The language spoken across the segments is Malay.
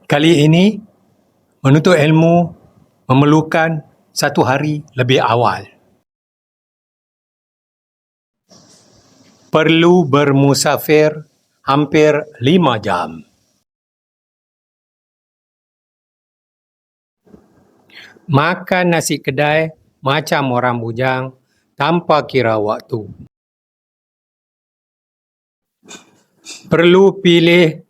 Kali ini, menuntut ilmu memerlukan satu hari lebih awal. Perlu bermusafir hampir 5 jam. Makan nasi kedai macam orang bujang tanpa kira waktu. Perlu pilih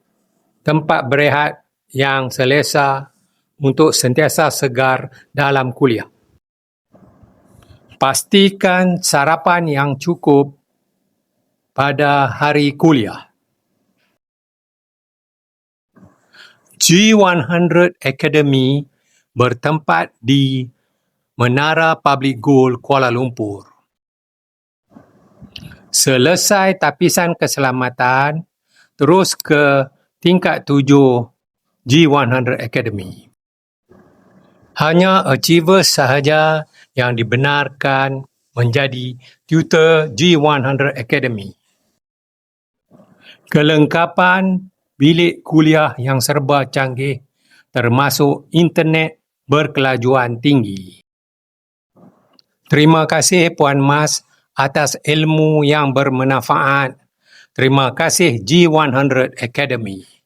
tempat berehat yang selesa untuk sentiasa segar dalam kuliah. Pastikan sarapan yang cukup pada hari kuliah. G100 Academy bertempat di Menara Public Gold, Kuala Lumpur. Selesai tapisan keselamatan, terus ke tingkat 7 G100 Academy. Hanya achievers sahaja yang dibenarkan menjadi tutor G100 Academy. Kelengkapan bilik kuliah yang serba canggih termasuk internet berkelajuan tinggi. Terima kasih Puan Mas atas ilmu yang bermanfaat. Terima kasih G100 Academy.